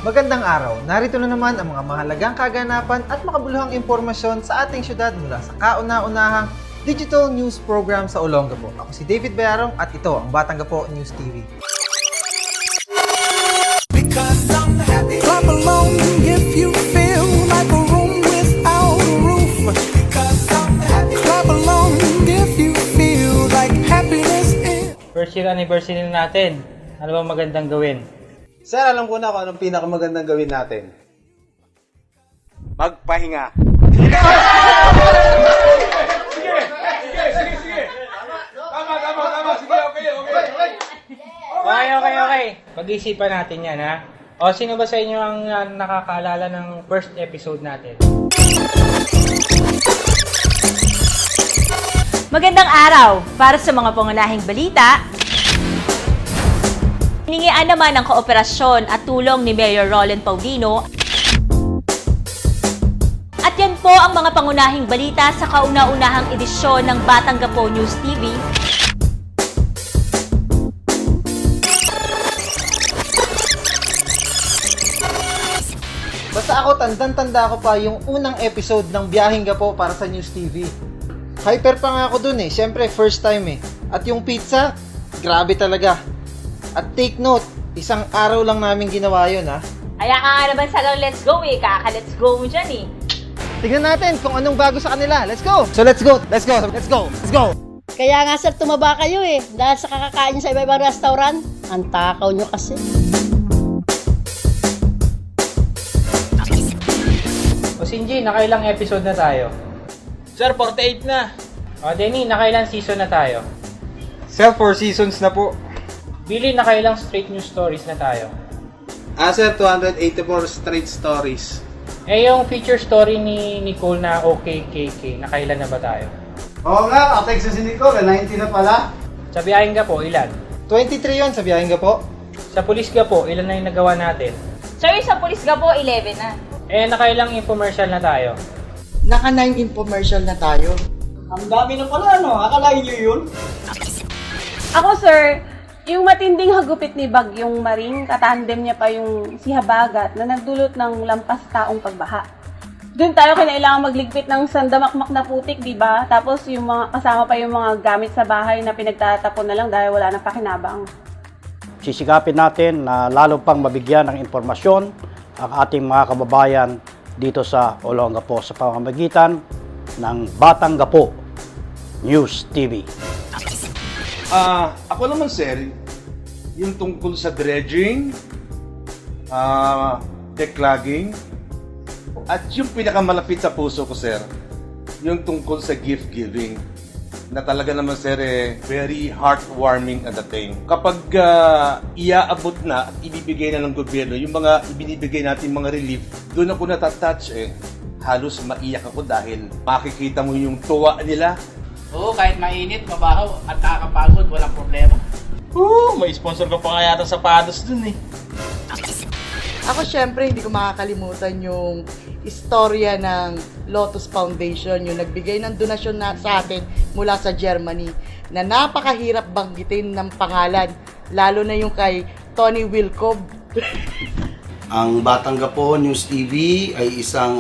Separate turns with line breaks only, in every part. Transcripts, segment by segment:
Magandang araw! Narito na naman ang mga mahalagang kaganapan at makabuluhang impormasyon sa ating syudad mula sa kauna-unahang digital news program sa Olongapo. Ako si David Bayarong at ito ang Batanggapo News TV.
Clap along if you feel like a room without a roof. Clap along if you feel like happiness is.
First year anniversary na natin. Ano bang magandang gawin?
Sir, alam ko na kung anong pinakamagandang gawin natin. Magpahinga.
Okay. Pag-isipan natin yan, ha? O, sino ba sa inyo ang nakakaalala ng first episode natin?
Magandang araw! Para sa mga pangunahing balita, hiningian naman ang kooperasyon at tulong ni Mayor Roland Paulino. At yan po ang mga pangunahing balita sa kauna-unahang edisyon ng Batanggapo News TV.
Basta ako, tandang-tanda ko pa yung unang episode ng Biyaheng Gapo para sa News TV. Hyper pa nga ako dun eh. Siyempre, first time eh. At yung pizza, grabe talaga. At take note, isang araw lang namin ginawa yun ha.
Kaya ka nga naman sa let's go eh. Kaka-let's go mo dyan eh.
Tignan natin kung anong bago sa kanila. Let's go! So let's go!
Kaya nga sir, tumaba kayo eh. Dahil sa kakakain sa iba-ibang restaurant, ang takaw nyo kasi.
O, Sinji, nakailang episode na tayo?
Sir, 48 na.
O, Denny, nakailang season na tayo?
Sir, 4 seasons na po.
Billy, nakailang straight news stories na tayo?
Sir, 284 straight stories.
Eh, yung feature story ni Nicole na OKKK, nakailan na ba tayo?
Oo nga, text si Nicole, 90 na pala.
Sa Biyaheng Gapo, ilan?
23 yun sa Biyaheng Gapo.
Sa Pulis Gapo, ilan na yung nagawa natin?
Sir, sa pulis ka po, 11 na.
Eh, nakailang infomercial na tayo?
Naka-9 infomercial na tayo.
Ang dami na pala, no? Akalain nyo yun?
Ako, sir, yung matinding hagupit ni Bagyong Maring, katandem niya pa yung si Habagat na nagdulot ng lampas taong pagbaha. Doon tayo kinailangan magligpit ng sandamakmak na putik, di ba? Tapos yung mga kasama pa yung mga gamit sa bahay na pinagtatapon na lang dahil wala nang pakinabang.
Sisikapin natin na lalo pang mabigyan ng impormasyon ang ating mga kababayan dito sa Olongapo sa pamamagitan ng Batanggapo News TV.
Ako naman sir, yung tungkol sa dredging, declogging, at yung pinakamalapit sa puso ko sir, yung tungkol sa gift giving, na talaga naman sir very heartwarming at the time. Kapag iaabot na at ibibigay na ng gobyerno, yung mga ibinibigay natin mga relief, doon ako natatouch halos maiyak ako dahil makikita mo yung tuwa nila.
Oo, kahit mainit, mabaho at nakakapagod, walang problema.
May sponsor ko pa nga yata sa Pados dun eh.
Ako syempre hindi ko makakalimutan yung istorya ng Lotus Foundation, yung nagbigay ng donasyon na sa atin mula sa Germany na napakahirap banggitin ng pangalan, lalo na yung kay Tony Wilcob.
Ang Batanggapo News TV ay isang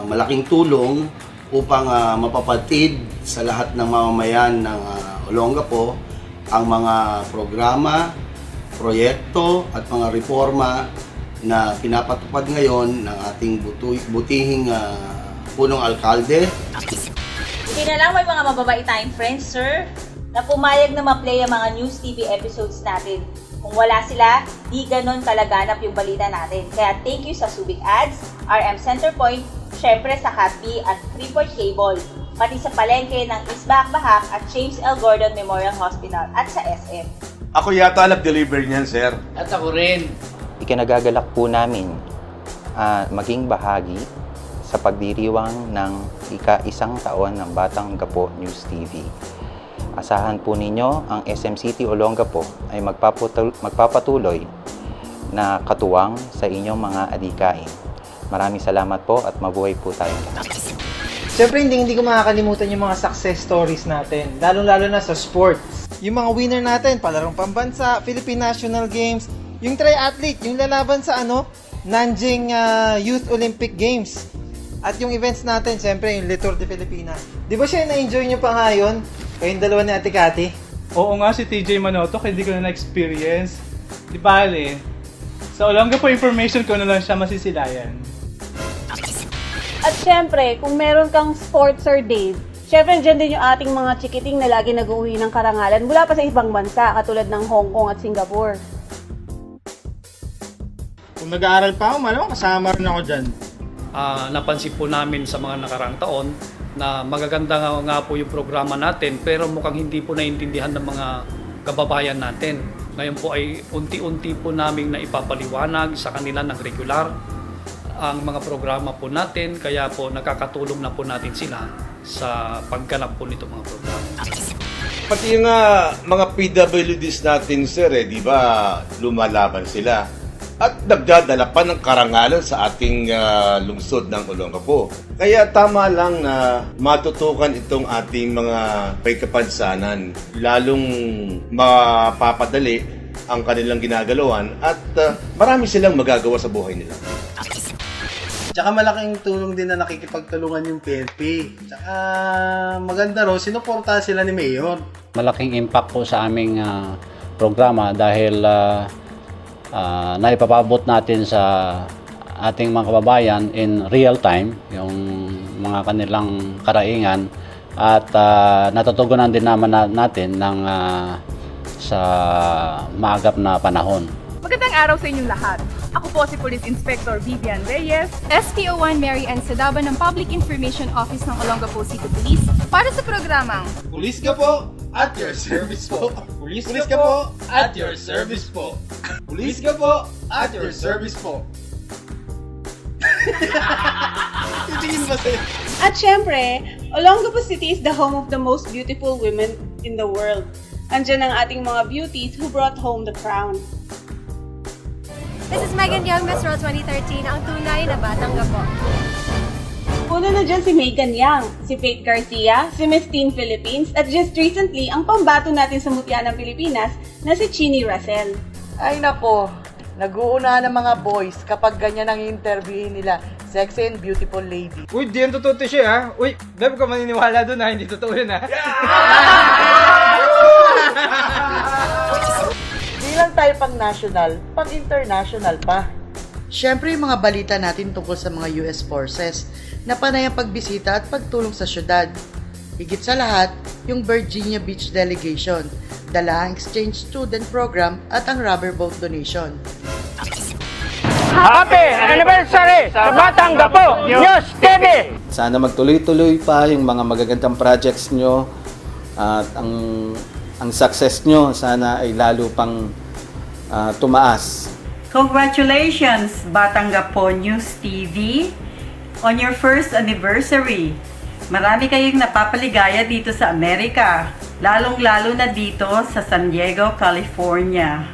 malaking tulong upang mapapatid sa lahat ng mamamayan ng Olongapo ang mga programa, proyekto at mga reforma na pinapatupad ngayon ng ating butihing punong alkalde.
Hindi na lang may mga mababait tayong friends, sir, na pumayag na ma-play ang mga News TV episodes natin. Kung wala sila, di ganon kalaganap yung balita natin. Kaya thank you sa Subic Ads, RM Centerpoint, syempre sa Happy at Freeport Cable, pati sa palengke ng Isbak Bahak at James L. Gordon Memorial Hospital at sa SM.
Ako yata nag-deliver niyan sir.
At ako rin.
Ikinagagalak po namin maging bahagi sa pagdiriwang ng ika-1 taon ng Batanggapo News TV. Asahan po ninyo ang SM City Olongapo ay magpapatuloy na katuwang sa inyong mga adikain. Maraming salamat po at mabuhay po tayong lahat.
Siyempre, hindi ko makakalimutan yung mga success stories natin. Lalo-lalo na sa sports. Yung mga winner natin, palarong pambansa, Philippine National Games, yung triathlete, yung lalaban sa Nanjing Youth Olympic Games. At yung events natin, siyempre yung Le Tour de Pilipinas. Di ba siya na-enjoy nyo pa nga yun? Kayong dalawa ni Ate Cathy?
Oo nga, si TJ Manotok, hindi ko na na-experience. Di bale, sa Olongapo information ko na lang siya masisilayan.
At syempre, kung meron kang sports or days, syempre dyan din yung ating mga chikiting na lagi nag-uwi ng karangalan mula pa sa ibang bansa, katulad ng Hong Kong at Singapore.
Kung nag-aaral pa ako, malamang kasama rin ako dyan.
Napansin po namin sa mga nakaraang taon na magaganda nga po yung programa natin, pero mukhang hindi po naiintindihan ng mga kababayan natin. Ngayon po ay unti-unti po namin na ipapaliwanag sa kanila ng regular ang mga programa po natin, kaya po nakakatulong na po natin sila sa pagganap po nito mga programa.
Pati yung mga PWDs natin, sir, di ba, lumalaban sila. At nagdadala pa ng karangalan sa ating lungsod ng Olongapo. Kaya tama lang na matutukan itong ating mga may kapansanan. Lalong mapapadali ang kanilang ginagalawan at marami silang magagawa sa buhay nila.
Tsaka malaking tulong din na nakikipagtulungan yung PNP. Tsaka maganda ro, sinuportahan sila ni Mayor.
Malaking impact po sa aming programa dahil naipapabot natin sa ating mga kababayan in real time yung mga kanilang karaingan at natutugunan din naman natin ng sa maagap na panahon.
Magandang araw sa inyong lahat. Ako po si Police Inspector Vivian Reyes, SPO1 Mary Ann Sadaba ng Public Information Office ng Olongapo City Police para sa programang
Pulis ka po at your service po. Pulis ka po at your service po. Pulis ka po at your service po. Titingin ba sa'yo?
At syempre, Olongapo City is the home of the most beautiful women in the world. Andiyan ang ating mga beauties who brought home the crown.
This is Megan Young, Miss World 2013, ang tunay na Batang Gapo.
Una na dyan si Megan Young, si Faith Garcia, si Miss Teen Philippines, at just recently, ang pambato natin sa mutya ng Pilipinas na si Chini Russell.
Ay nako, nag-uuna ng mga boys kapag ganyan ang interviewin nila. Sexy and beautiful lady.
Uy, di yan totoo to siya ha. Uy, Beb, ka maniniwala doon ha. Hindi totoo yun ha.
Di lang tayo pang national, pang international pa. Siyempre yung mga balita natin tungkol sa mga US forces na panay ang pagbisita at pagtulong sa syudad. Higit sa lahat, yung Virginia Beach Delegation, dala ang exchange student program at ang rubber boat donation.
Happy anniversary sa Batang Gapo News TV!
Sana magtuloy-tuloy pa yung mga magagandang projects nyo at ang success nyo sana ay lalo pang tumaas.
Congratulations, Batang Gapo News TV, on your first anniversary. Marami kayong napapaligaya dito sa Amerika, lalong-lalo na dito sa San Diego, California.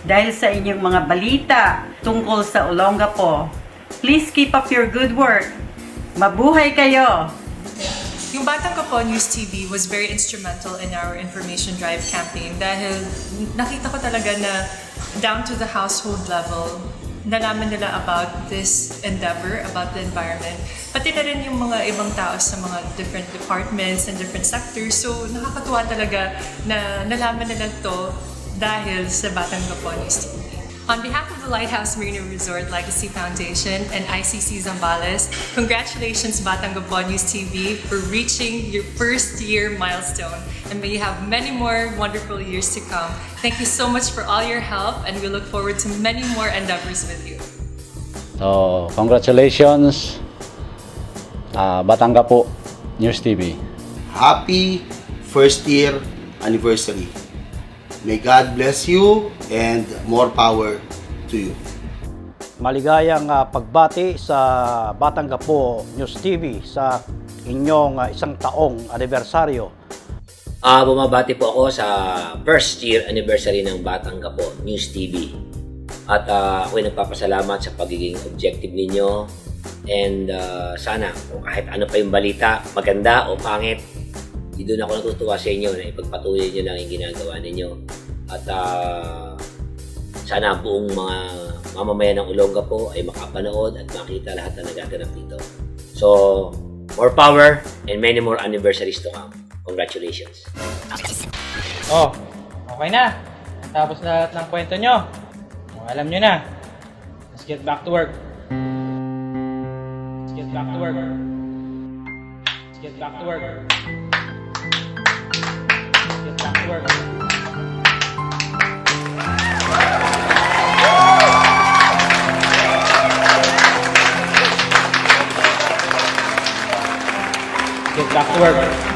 Dahil sa inyong mga balita tungkol sa Olongapo, please keep up your good work. Mabuhay kayo!
Yung Batang Gapo News TV was very instrumental in our information drive campaign dahil nakita ko talaga na down to the household level, nalaman nila about this endeavor, about the environment. Pati na rin yung mga ibang tao sa mga different departments and different sectors. So nakakatuwa talaga na nalaman nila to dahil sa Batang Gapo News TV. On behalf of the Lighthouse Marina Resort Legacy Foundation and ICC Zambales, congratulations Batang Gapo News TV for reaching your first year milestone. And may you have many more wonderful years to come. Thank you so much for all your help and we look forward to many more endeavors with you.
So, congratulations Batang Gapo News TV.
Happy first year anniversary. May God bless you and more power to you.
Maligayang pagbati sa Batang Gapo News TV sa inyong isang taong anibersaryo.
Bumabati po ako sa first year anniversary ng Batang Gapo News TV. At ako'y nagpapasalamat sa pagiging objective ninyo. And sana kung kahit ano pa yung balita, maganda o pangit, doon ako natutuwa sa inyo na ipagpatuloy nyo lang yung ginagawa ninyo. At sana buong mga mamamayan ng Olongapo ay makapanood at makita lahat na nagaganap dito. So, more power and many more anniversaries to come. Congratulations.
Oh, okay na. Tapos na lahat ng kwento nyo. Alam nyo na. Let's get back to work. Let's get back to work. Let's get back to work. Let's get back to work. Get back to work.